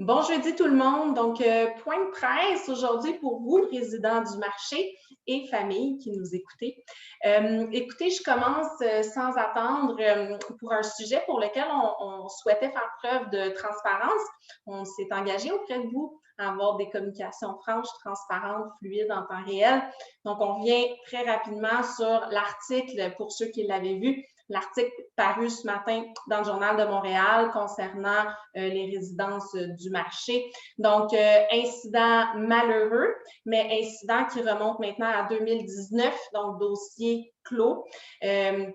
Bon jeudi tout le monde. Donc, point de presse aujourd'hui pour vous, résidents du marché et familles qui nous écoutez. Écoutez, je commence sans attendre pour un sujet pour lequel on souhaitait faire preuve de transparence. On s'est engagé auprès de vous à avoir des communications franches, transparentes, fluides en temps réel. Donc, on revient très rapidement sur l'article pour ceux qui l'avaient vu. L'article paru ce matin dans le Journal de Montréal concernant les résidences du marché. Donc, incident malheureux, mais incident qui remonte maintenant à 2019, donc dossier clos.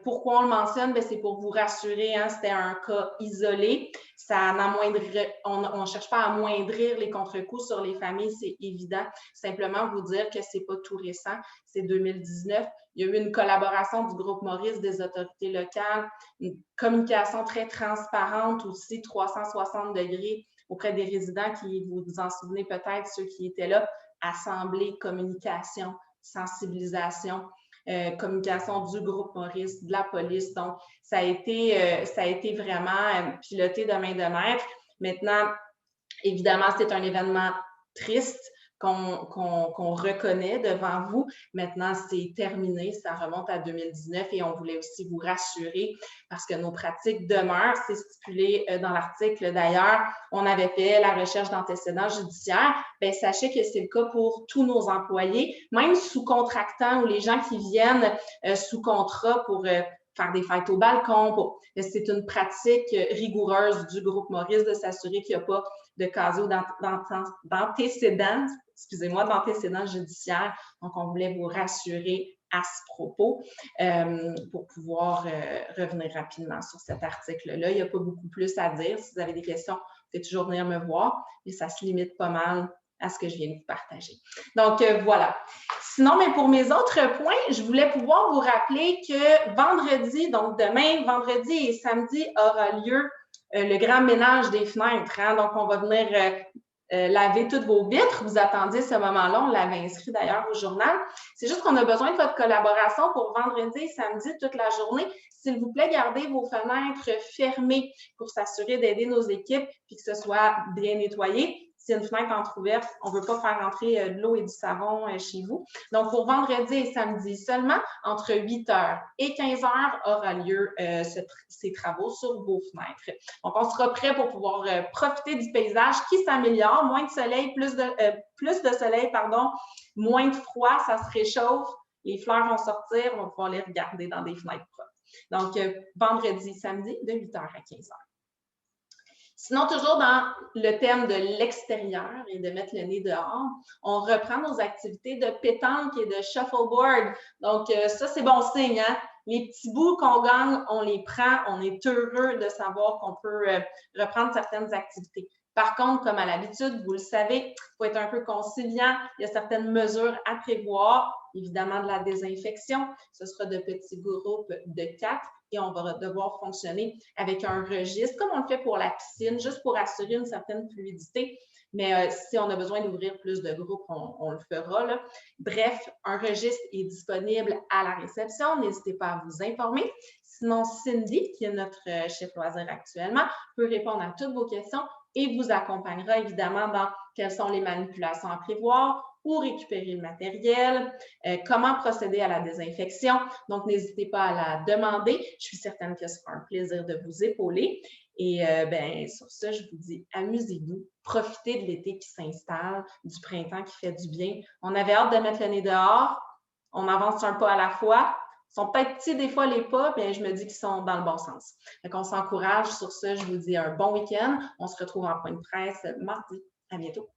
Pourquoi on le mentionne? C'est pour vous rassurer, hein, c'était un cas isolé. On ne cherche pas à amoindrir les contre-coups sur les familles, c'est évident. Simplement vous dire que ce n'est pas tout récent, c'est 2019. Il y a eu une collaboration du groupe Maurice, des autorités locales, une communication très transparente aussi, 360 degrés auprès des résidents qui, vous vous en souvenez peut-être, ceux qui étaient là, assemblée, communication, sensibilisation, communication du groupe Maurice, de la police. Donc, ça a été vraiment piloté de main de maître. Maintenant, évidemment, c'est un événement triste qu'on reconnaît devant vous. Maintenant, c'est terminé, ça remonte à 2019 et on voulait aussi vous rassurer parce que nos pratiques demeurent. C'est stipulé dans l'article d'ailleurs. On avait fait la recherche d'antécédents judiciaires. Bien, sachez que c'est le cas pour tous nos employés, même sous-contractants ou les gens qui viennent sous contrat pour faire des fêtes au balcon. C'est une pratique rigoureuse du groupe Maurice de s'assurer qu'il n'y a pas de casier d'antécédents, d'antécédents judiciaires. Donc, on voulait vous rassurer à ce propos pour pouvoir revenir rapidement sur cet article-là. Il n'y a pas beaucoup plus à dire. Si vous avez des questions, vous pouvez toujours venir me voir, mais ça se limite pas mal à ce que je viens de vous partager. Donc, voilà. Sinon, mais pour mes autres points, je voulais pouvoir vous rappeler que vendredi, donc demain, vendredi et samedi, aura lieu le grand ménage des fenêtres. Hein? Donc, on va venir laver toutes vos vitres. Vous attendiez ce moment-là. On l'avait inscrit d'ailleurs au journal. C'est juste qu'on a besoin de votre collaboration pour vendredi et samedi toute la journée. S'il vous plaît, gardez vos fenêtres fermées pour s'assurer d'aider nos équipes et que ce soit bien nettoyé. S'il y a une fenêtre entrouverte, on ne veut pas faire entrer de l'eau et du savon chez vous. Donc, pour vendredi et samedi seulement, entre 8h et 15h aura lieu ces travaux sur vos fenêtres. Donc, on sera prêt pour pouvoir profiter du paysage qui s'améliore. Moins de soleil, plus de soleil, pardon, moins de froid, ça se réchauffe. Les fleurs vont sortir, on va pouvoir les regarder dans des fenêtres propres. Donc, vendredi, samedi, de 8h à 15h. Sinon, toujours dans le thème de l'extérieur et de mettre le nez dehors, on reprend nos activités de pétanque et de shuffleboard. Donc, ça, c'est bon signe, hein? Les petits bouts qu'on gagne, on les prend. On est heureux de savoir qu'on peut reprendre certaines activités. Par contre, comme à l'habitude, vous le savez, il faut être un peu conciliant. Il y a certaines mesures à prévoir. Évidemment, de la désinfection. Ce sera de petits groupes de 4 et on va devoir fonctionner avec un registre, comme on le fait pour la piscine, juste pour assurer une certaine fluidité. Mais si on a besoin d'ouvrir plus de groupes, on le fera, là. Bref, un registre est disponible à la réception. N'hésitez pas à vous informer. Sinon, Cindy, qui est notre chef loisir actuellement, peut répondre à toutes vos questions et vous accompagnera évidemment dans quelles sont les manipulations à prévoir, où récupérer le matériel, comment procéder à la désinfection. Donc, n'hésitez pas à la demander. Je suis certaine que ce sera un plaisir de vous épauler. Et sur ça, je vous dis, amusez-vous, profitez de l'été qui s'installe, du printemps qui fait du bien. On avait hâte de mettre le nez dehors. On avance un pas à la fois. Ils sont peut-être petits des fois les pas, mais je me dis qu'ils sont dans le bon sens. Donc, on s'encourage sur ça. Je vous dis un bon week-end. On se retrouve en point de presse mardi. À bientôt.